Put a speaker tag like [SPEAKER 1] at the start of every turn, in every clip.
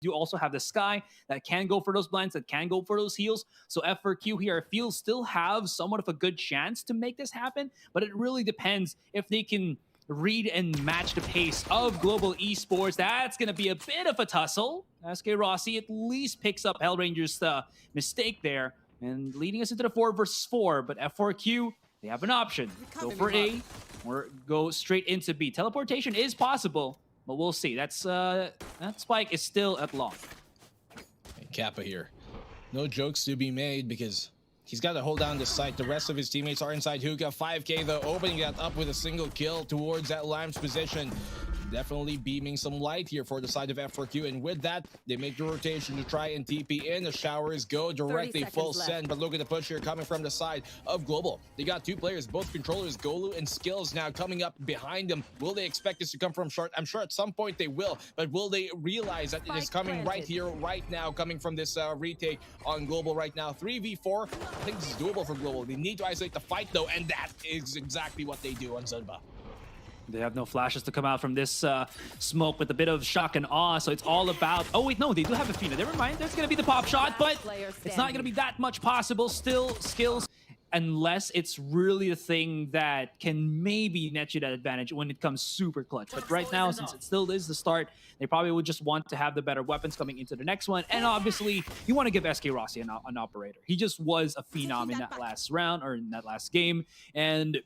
[SPEAKER 1] do also have the Sky that can go for those blinds, that can go for those heals. So F4Q here, I feel, still have somewhat of a good chance to make this happen, but it really depends if they can read and match the pace of global esports. That's going to be a bit of a tussle. SkRossi at least picks up HellrangeR's mistake there and leading us into the 4 versus 4. But F4Q, they have an option. Go for A or go straight into B. Teleportation is possible, but we'll see. That spike is still at long.
[SPEAKER 2] And KappA here. No jokes to be made because he's got to hold down the site. The rest of his teammates are inside hookah. FiveK, though, opening that up with a single kill towards that Lamb's position. Definitely beaming some light here for the side of F4Q. And with that, they make the rotation to try and TP in. The showers go directly full send. But look at the push here coming from the side of Global. They got two players, both controllers, Golu and skillZ, now coming up behind them. Will they expect this to come from short? I'm sure at some point they will. But will they realize that it is coming right here, right now, coming from this retake on Global right now? 3v4. I think this is doable for Global. They need to isolate the fight, though, and that is exactly what they do on Zunba.
[SPEAKER 1] They have no flashes to come out from this smoke with a bit of shock and awe, so it's all about... Oh, wait, no, they do have Efina. Never mind, there's going to be the pop shot, but it's not going to be that much possible. Still, skillZ, unless it's really the thing that can maybe net you that advantage when it comes super clutch. But right now, since it still is the start, they probably would just want to have the better weapons coming into the next one. And obviously, you want to give skRossi an operator. He just was a phenom in that last round, or in that last game. And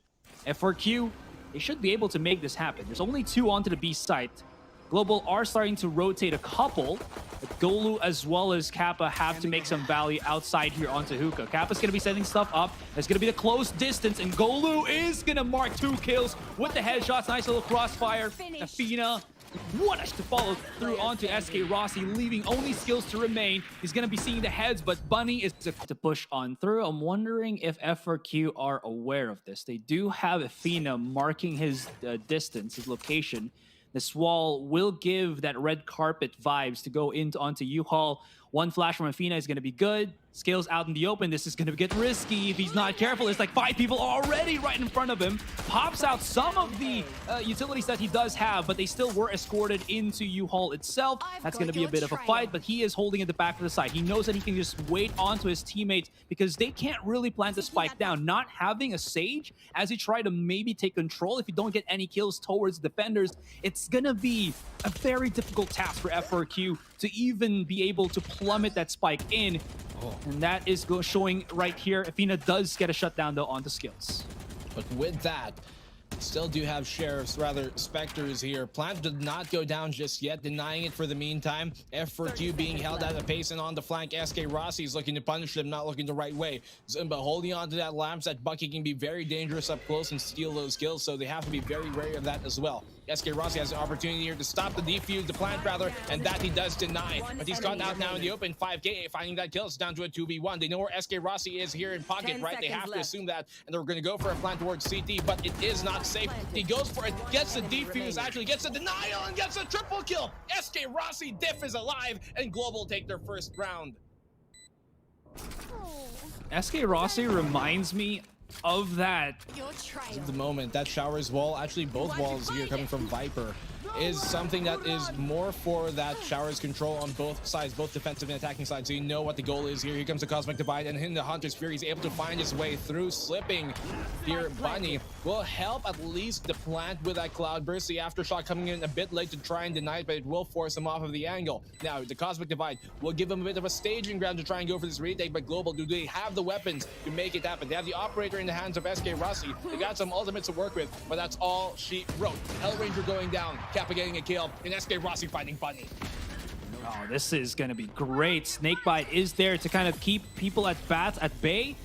[SPEAKER 1] F4Q, they should be able to make this happen. There's only 2 onto the B site. Global are starting to rotate a couple, but Golu as well as KappA have to make some value outside here onto hookah. KappA's going to be setting stuff up. It's going to be the close distance, and Golu is going to mark 2 kills with the headshots. Nice little crossfire. Efina, what to follow through onto SkRossi, leaving only skillZ to remain. He's going to be seeing the heads, but Bunny is to push on through. I'm wondering if F4Q are aware of this. They do have Efina marking his distance, his location. This wall will give that red carpet vibes to go onto U-Haul. One flash from Efina is going to be good. skillZ out in the open. This is going to get risky if he's not careful. It's like 5 people already right in front of him. Pops out some of the utilities that he does have, but they still were escorted into U-Haul itself. That's going to be a bit of a fight, but he is holding at the back of the side. He knows that he can just wait onto his teammates because they can't really plant the spike down. Not having a Sage as he try to maybe take control, if you don't get any kills towards defenders, it's going to be a very difficult task for F4Q to even be able to plummet that spike in. And that is showing right here. Efina does get a shutdown, though, onto skillZ.
[SPEAKER 2] But with that, still do have sheriffs, rather specters here. Plant did not go down just yet, denying it for the meantime. F4Q being held at a pace, and on the flank, SkRossi is looking to punish them, not looking the right way. Zunba holding on to that lamps. That Bucky can be very dangerous up close and steal those kills, so they have to be very wary of that as well. SkRossi has an opportunity here to stop the defuse, the plant rather, and that he does deny. But he's gone out now in the open. FiveK finding that kill. It's down to a 2v1. They know where SkRossi is here in pocket, right? They have to assume that, and they're going to go for a plant towards CT, but it is not safe. He goes for it, gets the defuse, actually gets the denial, and gets a triple kill. SkRossi, Diff is alive, and Global take their first round.
[SPEAKER 1] SkRossi reminds me of that.
[SPEAKER 2] The moment that showers wall, actually both walls here coming from Viper, is something that is more for that showers control on both sides, both defensive and attacking sides, so you know what the goal is here. Here comes the Cosmic Divide, and in the Hunter's Fury, he's able to find his way through, slipping here. Bunny will help at least the plant with that Cloud Burst. The Aftershock coming in a bit late to try and deny it, but it will force him off of the angle. Now, the Cosmic Divide will give him a bit of a staging ground to try and go for this retake, but Global, do they have the weapons to make it happen? They have the operator in the hands of SkRossi. They got some ultimates to work with, but that's all she wrote. HellrangeR going down, KappA getting a kill, and SkRossi fighting Bunny.
[SPEAKER 1] Oh, this is going to be great. Snakebite is there to kind of keep people at bay,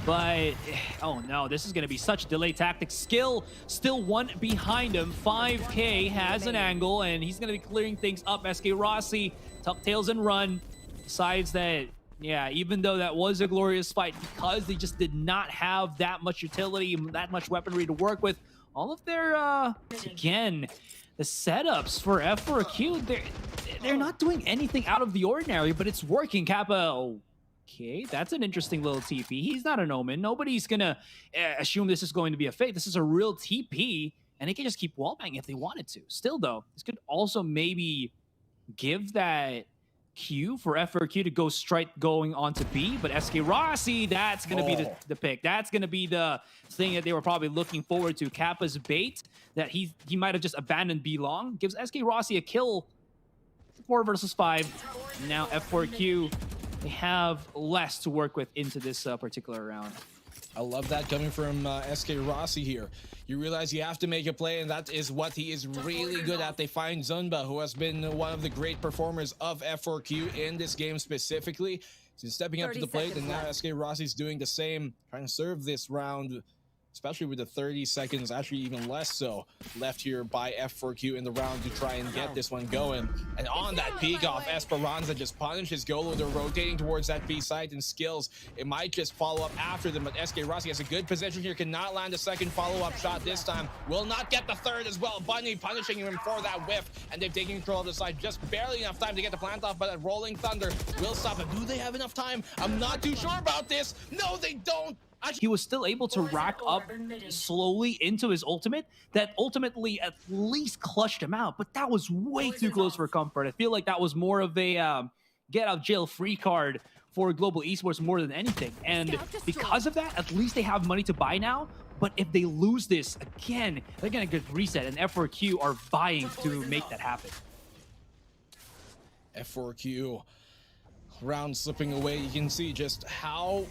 [SPEAKER 1] but oh no, this is going to be such delay tactics. Skill still one behind him. FiveK has an angle, and he's going to be clearing things up. SkRossi tuck tails and run. Decides that, yeah, even though that was a glorious fight, because they just did not have that much utility, that much weaponry to work with, all of their, again, the setups for F4Q, they're not doing anything out of the ordinary, but it's working. KappA, okay, that's an interesting little TP. He's not an Omen. Nobody's gonna assume this is going to be a fake. This is a real TP, and they can just keep wallbanging if they wanted to. Still, though, this could also maybe give that Q for F4Q to go straight going on to B, but SkRossi, that's going to be the pick. That's going to be the thing that they were probably looking forward to. KappA's bait that he might have just abandoned B long gives SkRossi a kill. 4 versus 5. Now F4Q, they have less to work with into this particular round.
[SPEAKER 2] I love that coming from SkRossi here. You realize you have to make a play, and that is what he is really good at. They find Zunba, who has been one of the great performers of F4Q in this game specifically. He's stepping up to the plate, and now SkRossi's doing the same, trying to serve this round, especially with the 30 seconds, actually even less so, left here by F4Q in the round to try and get this one going. And on that peek off, Esperanza just punishes Golo. They're rotating towards that B site, and skillZ, it might just follow up after them, but SkRossi has a good position here, cannot land a second follow-up shot this time, will not get the third as well. Bunny punishing him for that whiff, and they've taken control of the side, just barely enough time to get the plant off, but a rolling thunder will stop it. Do they have enough time? I'm not too sure about this. No, they don't.
[SPEAKER 1] He was still able to rack up slowly into his ultimate that ultimately at least clutched him out, but that was way too close for comfort. I feel like that was more of a get out jail free card for Global Esports more than anything. And because of that, at least they have money to buy now. But if they lose this again, they're gonna get reset, and F4Q are buying to make that happen.
[SPEAKER 2] F4Q round slipping away. You can see just how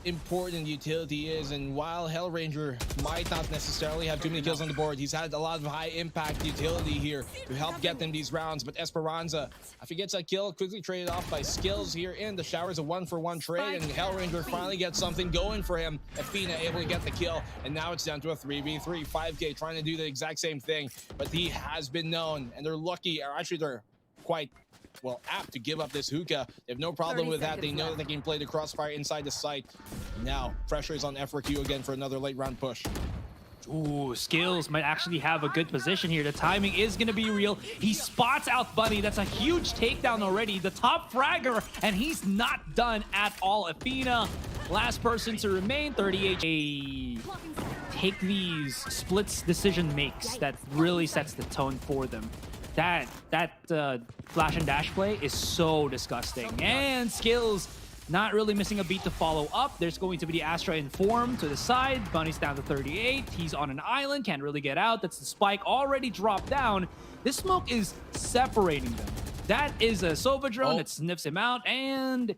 [SPEAKER 2] important utility is, and while HellrangeR might not necessarily have too many kills on the board, he's had a lot of high impact utility here to help get them these rounds. But Esperanza, if he gets that kill, quickly traded off by skillZ here in the showers, a 1-for-1 trade, and HellrangeR finally gets something going for him. Efina able to get the kill, and now it's down to a 3v3. FiveK trying to do the exact same thing, but he has been known, and they're lucky, or actually they're quite well apt to give up this hookah. They have no problem with that. They know that they can play the crossfire inside the site. Now pressure is on F4Q again for another late round push.
[SPEAKER 1] Ooh, skillZ might actually have a good position here. The timing is going to be real. He spots out Bunny. That's a huge takedown already. The top fragger, and he's not done at all. Efina, last person to remain, 38. Take these splits decision makes that really sets the tone for them. That flash and dash play is so disgusting. And skillZ not really missing a beat to follow up. There's going to be the Asurai inform to the side. Bunny's down to 38. He's on an island, can't really get out. That's the spike already dropped down. This smoke is separating them. That is a Sova drone that sniffs him out, and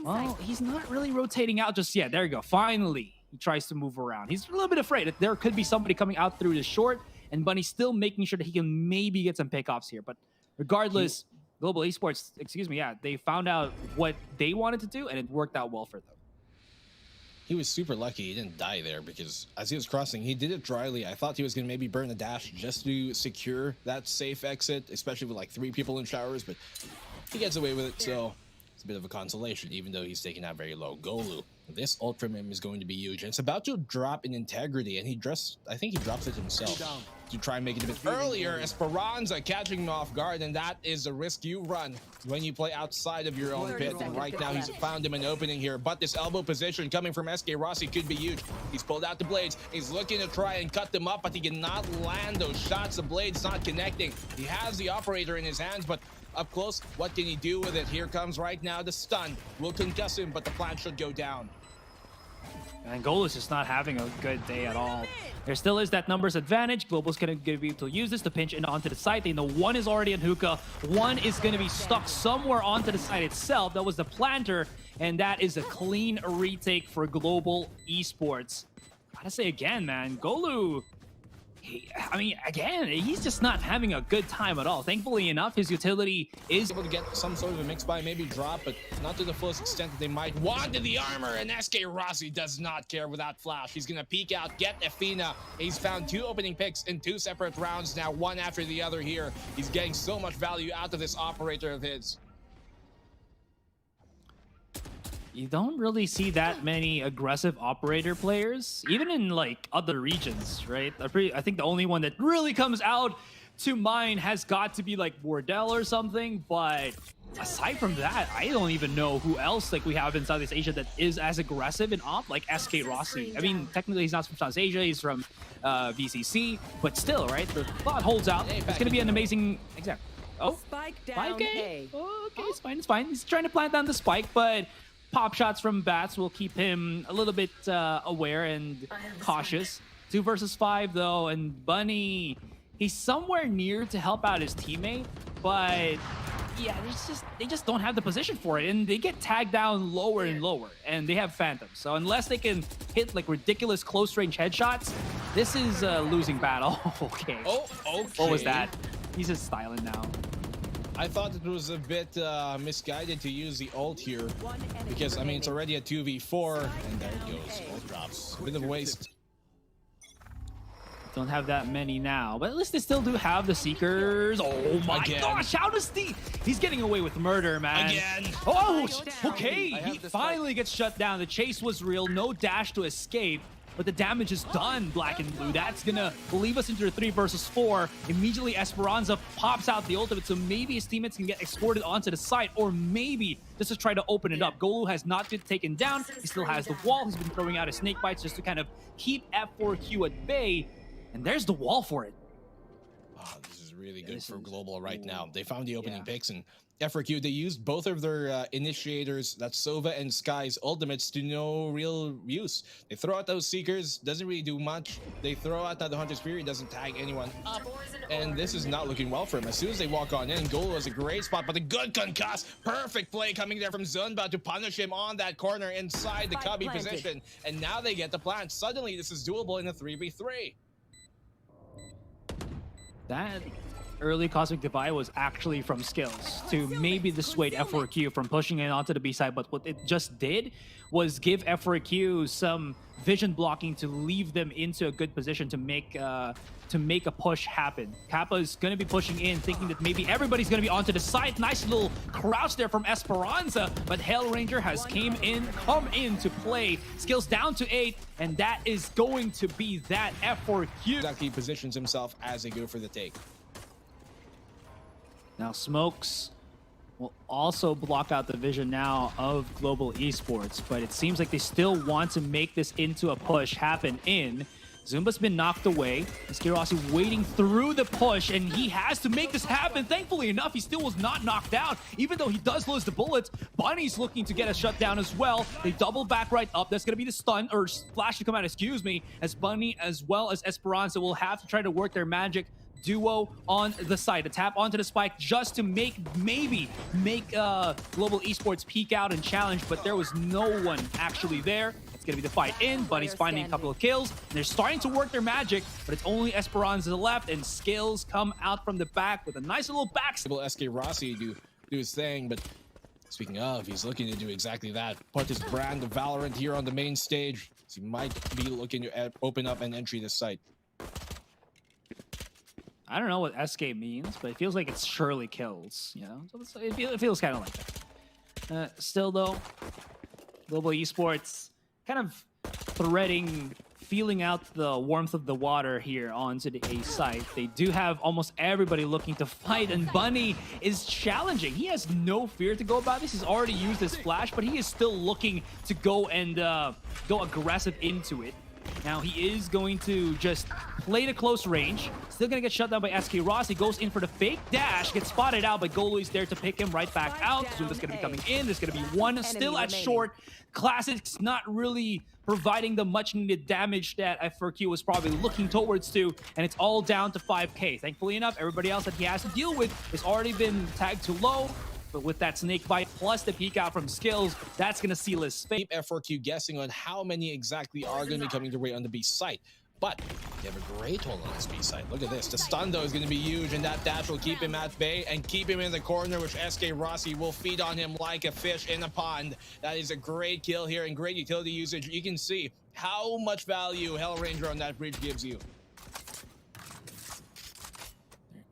[SPEAKER 1] well, he's not really rotating out just yet. There you go. Finally, he tries to move around. He's a little bit afraid that there could be somebody coming out through the short, and Bunny's still making sure that he can maybe get some pickoffs here. But regardless, Global Esports, they found out what they wanted to do, and it worked out well for them.
[SPEAKER 2] He was super lucky he didn't die there, because as he was crossing, he did it dryly. I thought he was going to maybe burn the dash just to secure that safe exit, especially with like 3 people in showers, but he gets away with it, so it's a bit of a consolation, even though he's taking that very low. Golu, this ult from him is going to be huge, and it's about to drop in integrity, and I think he drops it himself to try and make it a bit earlier. Esperanza catching him off guard, and that is the risk you run when you play outside of your own pit. And right now he's found him an opening here, but this elbow position coming from SkRossi could be huge. He's pulled out the blades, he's looking to try and cut them up, but he cannot land those shots. The blade's not connecting. He has the operator in his hands, but up close, what can he do with it? Here comes right now the stun. Will concuss him, but the plant should go down.
[SPEAKER 1] And Goal is just not having a good day at all. There still is that numbers advantage. Global's going to be able to use this to pinch in onto the site. They know one is already in hookah. One is going to be stuck somewhere onto the site itself. That was the planter, and that is a clean retake for Global Esports. Gotta say again, man, Golu, again, he's just not having a good time at all. Thankfully enough, his utility is
[SPEAKER 2] able to get some sort of a mix by, maybe drop, but not to the fullest extent that they might want. To the armor, and SkRossi does not care with that flash. He's gonna peek out, get Efina. He's found 2 opening picks in 2 separate rounds now, one after the other here. He's getting so much value out of this operator of his.
[SPEAKER 1] You don't really see that many aggressive operator players, even in like other regions, right? I think the only one that really comes out to mind has got to be like Wardell or something, but aside from that, I don't even know who else like we have in Southeast Asia that is as aggressive in op like SkRossi. I mean, technically he's not from Southeast Asia, he's from VCC, but still, right? The thought holds out. It's going to be an amazing Oh,
[SPEAKER 3] Spike down
[SPEAKER 1] FiveK?
[SPEAKER 3] A.
[SPEAKER 1] Oh, okay, it's fine, it's fine. He's trying to plant down the spike, but pop shots from bats will keep him a little bit aware and cautious. 2 versus 5 though, and Bunny, he's somewhere near to help out his teammate, but yeah, they just don't have the position for it, and they get tagged down lower and lower, and they have phantoms. So unless they can hit like ridiculous close range headshots, this is a losing battle. Okay.
[SPEAKER 2] Oh, okay.
[SPEAKER 1] What was that? He's just styling now.
[SPEAKER 2] I thought it was a bit misguided to use the ult here because, I mean, it's already a 2v4, and there it goes. Ult drops. A bit of a waste.
[SPEAKER 1] Don't have that many now, but at least they still do have the Seekers. Oh my gosh, how does he's getting away with murder, man.
[SPEAKER 2] Again.
[SPEAKER 1] Oh, okay, he finally gets shut down. The chase was real, no dash to escape, but the damage is done, BlackenBlue. That's gonna leave us into a 3 versus 4. Immediately, Esperanza pops out the ultimate, so maybe his teammates can get escorted onto the site, or maybe just to try to open it up. Golu has not been taken down. He still has the wall. He's been throwing out his snake bites just to kind of keep F4Q at bay. And there's the wall for it.
[SPEAKER 2] Oh, this is really good for Global right now. They found the opening picks, and F4Q, they used both of their initiators, that's Sova and Sky's ultimates, to no real use. They throw out those Seekers, doesn't really do much. They throw out the Hunter's Fury, doesn't tag anyone up. And this is not looking well for him. As soon as they walk on in, Golo has a great spot, but a good concuss. Perfect play coming there from Zunba to punish him on that corner inside the cubby position. And now they get the plant. Suddenly, this is doable in a 3v3.
[SPEAKER 1] That early Cosmic Divide was actually from skillZ to maybe dissuade F4Q from pushing it onto the B side, but what it just did was give F4Q some vision blocking to leave them into a good position to make a push happen. KappA is going to be pushing in, thinking that maybe everybody's going to be onto the side. Nice little crouch there from Esperanza, but HellrangeR has come in to play. skillZ down to 8, and that is going to be that F4Q.
[SPEAKER 2] Exactly positions himself as they go for the take.
[SPEAKER 1] Now Smokes will also block out the vision now of Global Esports, but it seems like they still want to make this into a push happen in. Zumba's been knocked away. SkRossi waiting through the push, and he has to make this happen. Thankfully enough, he still was not knocked out, even though he does lose the bullets. Bunny's looking to get a shutdown as well. They double back right up. That's going to be the stun, or flash to come out, excuse me, as Bunny as well as Esperanza will have to try to work their magic duo on the side. A tap onto the spike just to maybe make Global Esports peek out and challenge, but there was no one actually there. It's going to be the fight in. Bunny's finding a couple of kills. And they're starting to work their magic, but it's only Esperanza left, and skillZ come out from the back with a nice little back.
[SPEAKER 2] SkRossi do his thing, but speaking of, he's looking to do exactly that. Put his brand of Valorant here on the main stage. So he might be looking to open up an entry this site.
[SPEAKER 1] I don't know what SK means, but it feels like it's surely kills, you know? So it feels kind of like that. Still, though, Global Esports kind of feeling out the warmth of the water here onto the A site. They do have almost everybody looking to fight, and Bunny is challenging. He has no fear to go about this. He's already used his flash, but he is still looking to go and go aggressive into it. Now he is going to just play to close range. Still gonna get shut down by SkRossi. Goes in for the fake dash, gets spotted out, but Golo is there to pick him right back out. Zumba's gonna be coming in. There's gonna be one still at short. Classic's not really providing the much needed damage that F4Q was probably looking towards to, and it's all down to FiveK. Thankfully enough, everybody else that he has to deal with has already been tagged too low. But with that snake bite plus the peek out from skillZ, that's going to seal his fate.
[SPEAKER 2] Keep F4Q guessing on how many exactly are going to be coming their way on the B site. But they have a great hold on this B site. Look at this. The stun, though, is going to be huge, and that dash will keep him at bay and keep him in the corner, which SkRossi will feed on him like a fish in a pond. That is a great kill here and great utility usage. You can see how much value HellrangeR on that bridge gives you.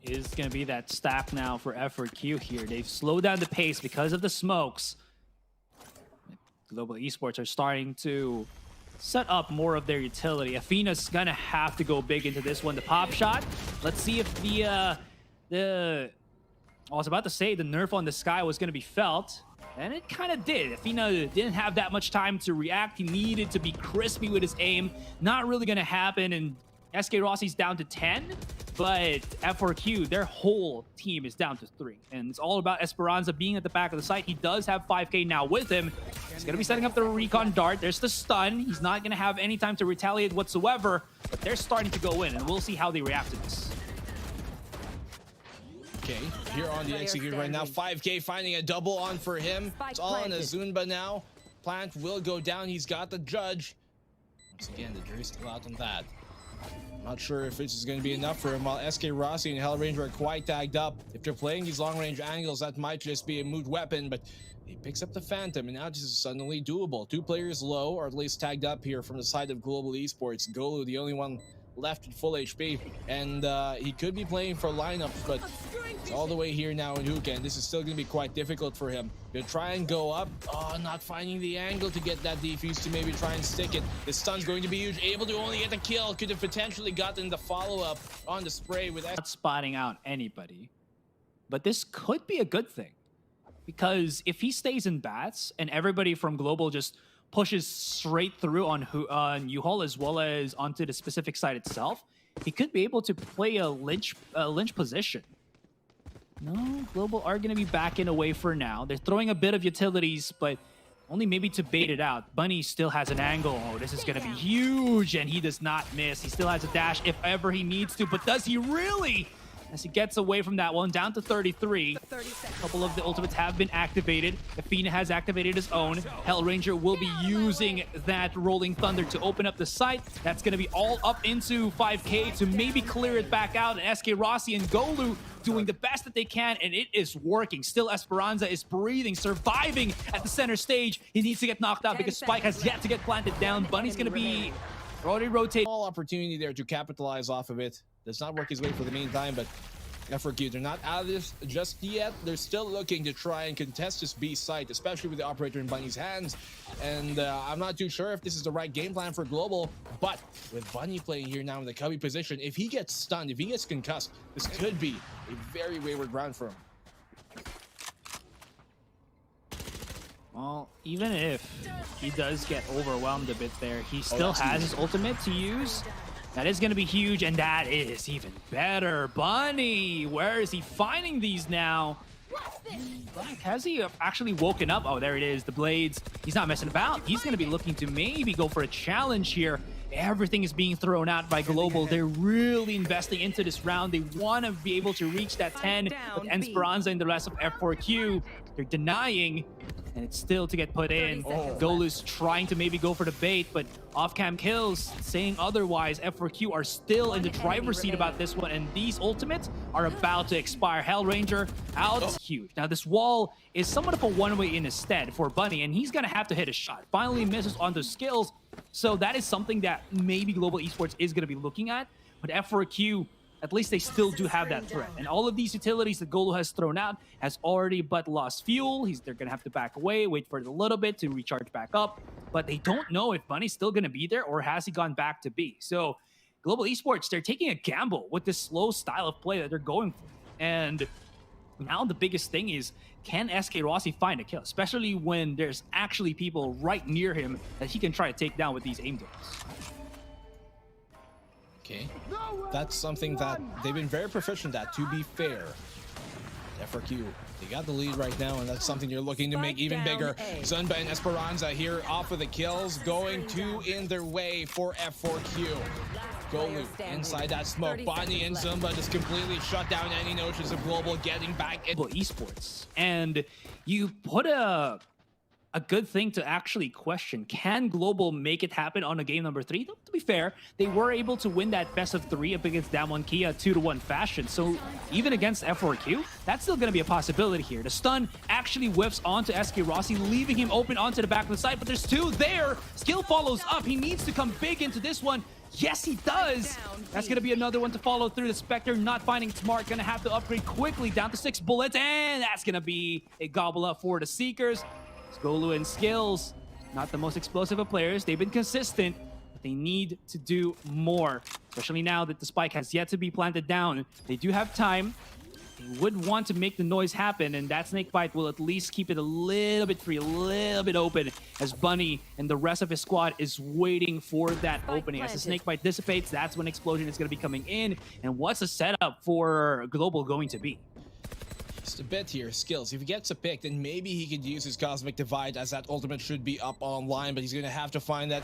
[SPEAKER 1] Is going to be that stack now for F4Q here. They've slowed down the pace because of the smokes. Global Esports are starting to set up more of their utility. Efina's going to have to go big into this one. The pop shot. Let's see if I was about to say the nerf on the sky was going to be felt. And it kind of did. Efina didn't have that much time to react. He needed to be crispy with his aim. Not really going to happen. And SkRossi's down to 10. But F4Q, their whole team is down to 3. And it's all about Esperanza being at the back of the site. He does have FiveK now with him. He's going to be setting up the recon dart. There's the stun. He's not going to have any time to retaliate whatsoever. But they're starting to go in, and we'll see how they react to this.
[SPEAKER 2] Okay, here on the execute right now, FiveK finding a double on for him. It's all on a zunba now. Plant will go down. He's got the judge. Once again, the jury's still out on that. Not sure if this is going to be enough for him, while SkRossi and HellrangeR are quite tagged up. If they're playing these long-range angles, that might just be a moot weapon, but he picks up the Phantom, and now this is suddenly doable. 2 players low, or at least tagged up here from the side of Global Esports. Golu, the only one left at full HP, and he could be playing for lineups, but it's all the way here now in Hookah, and this is still going to be quite difficult for him. Gonna try and go up. Oh, not finding the angle to get that defuse to maybe try and stick it. The stun's going to be huge. Able to only get the kill. Could have potentially gotten the follow-up on the spray with
[SPEAKER 1] not spotting out anybody. But this could be a good thing. Because if he stays in bats and everybody from Global just pushes straight through on U-Haul as well as onto the specific side itself, he could be able to play a lynch position. No, Global are going to be backing away for now. They're throwing a bit of utilities, but only maybe to bait it out. Bunny still has an angle. Oh, this is going to be huge, and he does not miss. He still has a dash if ever he needs to, but does he really? As he gets away from that one, down to 33. A couple of the ultimates have been activated. Efina has activated his own. HellrangeR will be using that Rolling Thunder to open up the site. That's going to be all up into FiveK to maybe clear it back out. And SkRossi and Golu doing the best that they can, and it is working. Still, Esperanza is breathing, surviving at the center stage. He needs to get knocked out because Spike has yet to get planted down. Bunny's going to be already rotating.
[SPEAKER 2] Small opportunity there to capitalize off of it. Does not work his way for the meantime, but F4Q, they're not out of this just yet. They're still looking to try and contest this B site, especially with the operator in Bunny's hands. And I'm not too sure if this is the right game plan for Global, but with Bunny playing here now in the cubby position, if he gets stunned, if he gets concussed, this could be a very wayward round for him.
[SPEAKER 1] Well, even if he does get overwhelmed a bit there, he still has his ultimate to use. That is going to be huge, and that is even better. Bunny, where is he finding these now? Has he actually woken up? Oh, there it is, the blades. He's not messing about. He's going to be looking to maybe go for a challenge here. Everything is being thrown out by Global. They're really investing into this round. They want to be able to reach that 10, but Esperanza and the rest of F4Q, they're denying, and it's still to get put in. Golu's trying to maybe go for the bait, but off-cam kills saying otherwise. F4Q are still in the driver's seat about this one, and these ultimates are about to expire. HellrangeR out. Huge. Now, this wall is somewhat of a one-way in instead for Bunny, and he's going to have to hit a shot. Finally misses on the skills, so that is something that maybe Global Esports is going to be looking at, but F4Q, at least they still do have that threat. And all of these utilities that Golu has thrown out has already but lost fuel. They're going to have to back away, wait for it a little bit to recharge back up. But they don't know if Bunny's still going to be there or has he gone back to B. So Global Esports, they're taking a gamble with this slow style of play that they're going for. And now the biggest thing is, can SkRossi find a kill? Especially when there's actually people right near him that he can try to take down with these aim darts.
[SPEAKER 2] Okay, that's something that they've been very proficient at, to be fair. F4Q, they got the lead right now, and that's something you're looking to make even bigger. Zunba and Esperanza here off of the kills, going 2 in their way for F4Q. Golu inside that smoke. Bunny and Zunba just completely shut down any notions of Global getting back in
[SPEAKER 1] Esports. And you put a good thing to actually question. Can Global make it happen on a game number 3? To be fair, they were able to win that best of 3 up against Damwon Kia 2-1 fashion. So even against F4Q, that's still going to be a possibility here. The stun actually whiffs onto SkRossi, leaving him open onto the back of the side, but there's 2 there. Skill follows up. He needs to come big into this one. Yes, he does. That's going to be another one to follow through. The Spectre not finding Smart, going to have to upgrade quickly down to 6 bullets, and that's going to be a gobble up for the Seekers. Golu and skillZ, not the most explosive of players. They've been consistent, but they need to do more, especially now that the spike has yet to be planted down. They do have time. they would want to make the noise happen, and that snake bite will at least keep it a little bit free, a little bit open, as Bunny and the rest of his squad is waiting for that opening. As the snake bite dissipates, that's when Explosion is going to be coming in. And what's the setup for Global going to be?
[SPEAKER 2] Just a bit here, skillZ. If he gets a pick, then maybe he could use his Cosmic Divide, as that ultimate should be up online, but he's going to have to find that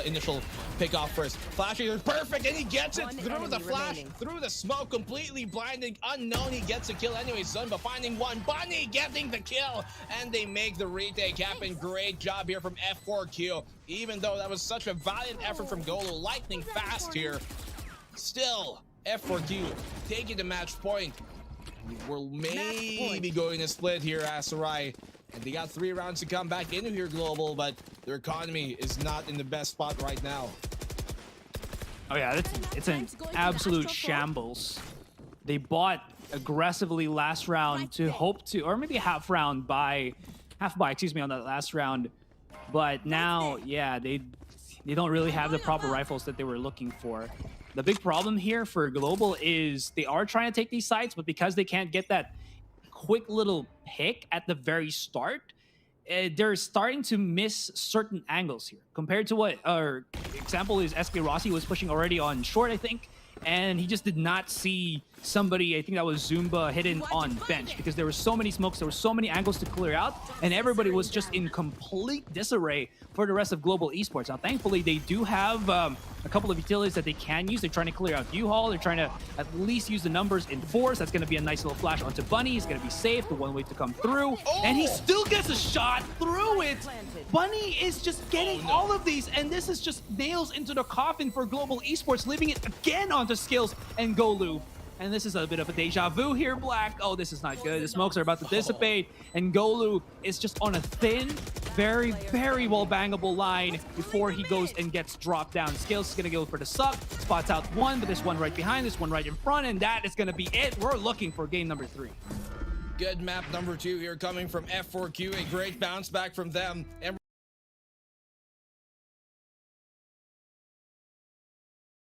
[SPEAKER 2] initial pick off first. Flashing is perfect, and he gets it through the flash, through the smoke, completely blinding, unknown. He gets a kill anyway. Zunba finding one, Bunny getting the kill, and they make the retake happen. Great job here from F4Q. Even though that was such a valiant effort from Golo, Lightningfast here. Still, F4Q taking the match point. We're maybe going to split here, Asurai. And they got 3 rounds to come back into here, Global, but their economy is not in the best spot right now.
[SPEAKER 1] Oh yeah, it's an absolute shambles. They bought aggressively last round to hope to, or maybe half buy, excuse me, on that last round. But now, yeah, they don't really have the proper rifles that they were looking for. The big problem here for Global is they are trying to take these sites, but because they can't get that quick little pick at the very start, they're starting to miss certain angles here. Compared to what, example is SkRossi was pushing already on short, I think, and he just did not see somebody, I think that was Zunba, hidden on bench, because there were so many smokes, there were so many angles to clear out, and everybody was just in complete disarray for the rest of Global Esports. Now, thankfully, they do have a couple of utilities that they can use. They're trying to clear out U-Haul. They're trying to at least use the numbers in force. That's going to be a nice little flash onto Bunny. He's going to be safe, the one way to come through, and he still gets a shot through it. Bunny is just getting all of these, and this is just nails into the coffin for Global Esports, leaving it again onto skillZ and Golu. And this is a bit of a deja vu here, Black. Oh, this is not good. The smokes are about to dissipate, and Golu is just on a thin, very, very well bangable line before he goes and gets dropped down. skillZ is going to go for the suck, spots out one, but there's one right behind, this one right in front, and that is going to be it. We're looking for game number 3.
[SPEAKER 2] Good map number 2 here coming from F4Q. A great bounce back from them. And